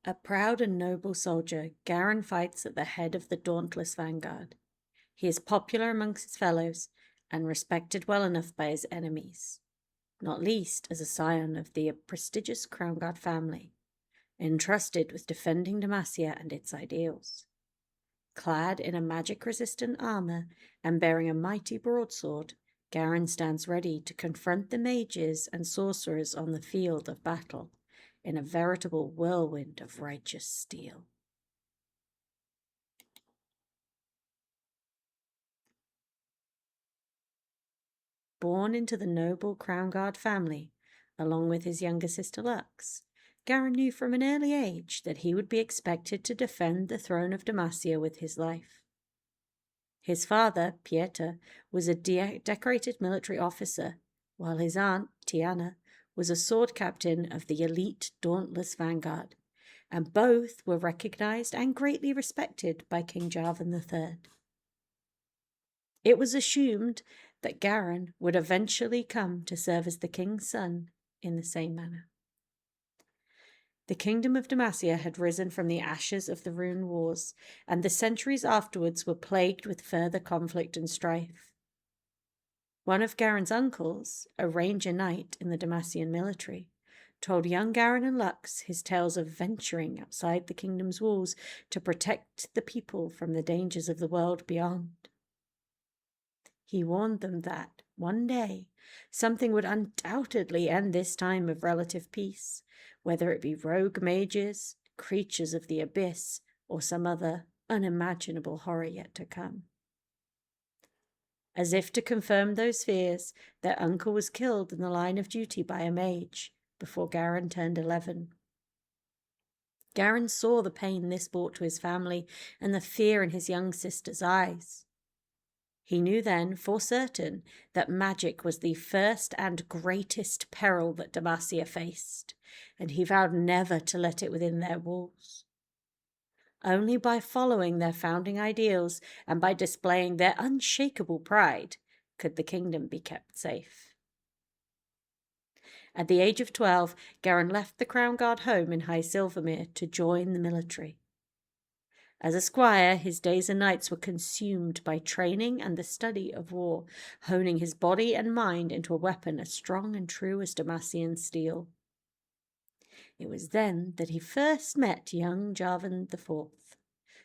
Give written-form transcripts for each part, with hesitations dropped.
A proud and noble soldier, Garen fights at the head of the dauntless vanguard. He is popular amongst his fellows and respected well enough by his enemies, not least as a scion of the prestigious Crown Guard family, entrusted with defending Demacia and its ideals. Clad in a magic-resistant armor and bearing a mighty broadsword, Garen stands ready to confront the mages and sorcerers on the field of battle in a veritable whirlwind of righteous steel. Born into the noble Crown Guard family, along with his younger sister Lux, Garen knew from an early age that he would be expected to defend the throne of Demacia with his life. His father, Pieter, was a decorated military officer, while his aunt, Tiana, was a sword captain of the elite Dauntless Vanguard, and both were recognized and greatly respected by King Jarvan III. It was assumed that Garen would eventually come to serve as the king's son in the same manner. The kingdom of Demacia had risen from the ashes of the Rune Wars, and the centuries afterwards were plagued with further conflict and strife. One of Garen's uncles, a ranger knight in the Demacian military, told young Garen and Lux his tales of venturing outside the kingdom's walls to protect the people from the dangers of the world beyond. He warned them that, one day, something would undoubtedly end this time of relative peace, whether it be rogue mages, creatures of the abyss, or some other unimaginable horror yet to come. As if to confirm those fears, their uncle was killed in the line of duty by a mage before Garen turned 11. Garen saw the pain this brought to his family and the fear in his young sister's eyes. He knew then for certain that magic was the first and greatest peril that Demacia faced, and he vowed never to let it within their walls. Only by following their founding ideals and by displaying their unshakable pride could the kingdom be kept safe. At the age of 12, Garen left the Crown Guard home in High Silvermere to join the military. As a squire, his days and nights were consumed by training and the study of war, honing his body and mind into a weapon as strong and true as Demacian steel. It was then that he first met young Jarvan IV,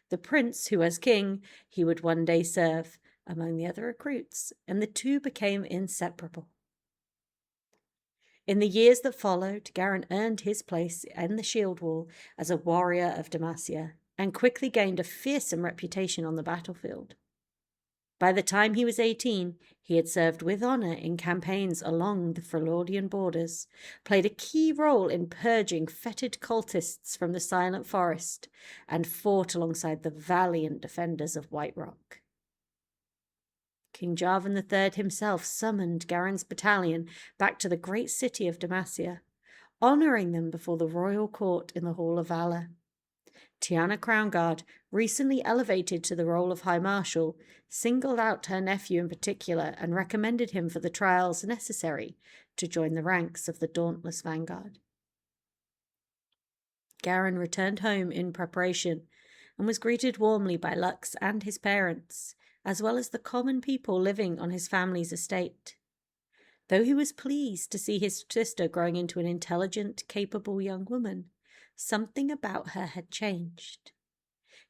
the prince who, as king, he would one day serve, among the other recruits, and the two became inseparable. In the years that followed, Garen earned his place in the shield wall as a warrior of Demacia, and quickly gained a fearsome reputation on the battlefield. By the time he was 18, he had served with honour in campaigns along the Frelordian borders, played a key role in purging fetid cultists from the Silent Forest, and fought alongside the valiant defenders of White Rock. King Jarvan III himself summoned Garen's battalion back to the great city of Demacia, honouring them before the royal court in the Hall of Valor. Tiana Crownguard, recently elevated to the role of High Marshal, singled out her nephew in particular and recommended him for the trials necessary to join the ranks of the Dauntless Vanguard. Garen returned home in preparation and was greeted warmly by Lux and his parents, as well as the common people living on his family's estate. Though he was pleased to see his sister growing into an intelligent, capable young woman, something about her had changed.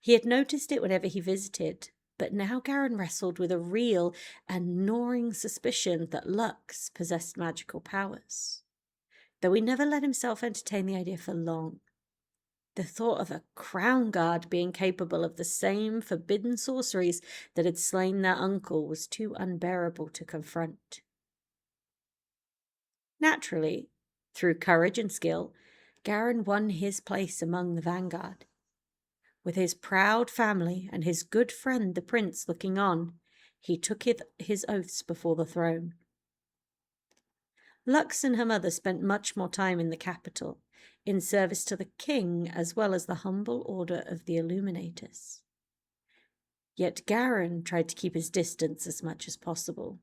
He had noticed it whenever he visited, but now Garen wrestled with a real and gnawing suspicion that Lux possessed magical powers, though he never let himself entertain the idea for long. The thought of a crown guard being capable of the same forbidden sorceries that had slain their uncle was too unbearable to confront. Naturally, through courage and skill, Garen won his place among the vanguard. With his proud family and his good friend the prince looking on, he took his oaths before the throne. Lux and her mother spent much more time in the capital, in service to the king as well as the humble order of the Illuminators. Yet Garen tried to keep his distance as much as possible.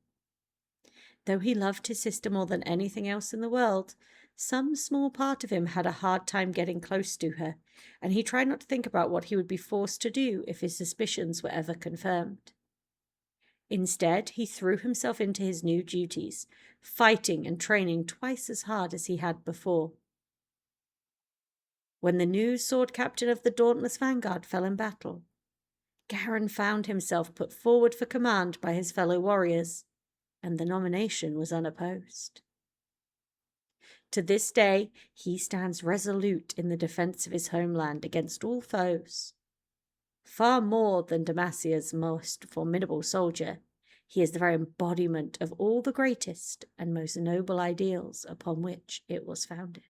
Though he loved his sister more than anything else in the world, Some small part of him had a hard time getting close to her, and he tried not to think about what he would be forced to do if his suspicions were ever confirmed. Instead, he threw himself into his new duties, fighting and training twice as hard as he had before. When the new sword captain of the Dauntless Vanguard fell in battle, Garen found himself put forward for command by his fellow warriors, and the nomination was unopposed. To this day, he stands resolute in the defense of his homeland against all foes. Far more than Demacia's most formidable soldier, he is the very embodiment of all the greatest and most noble ideals upon which it was founded.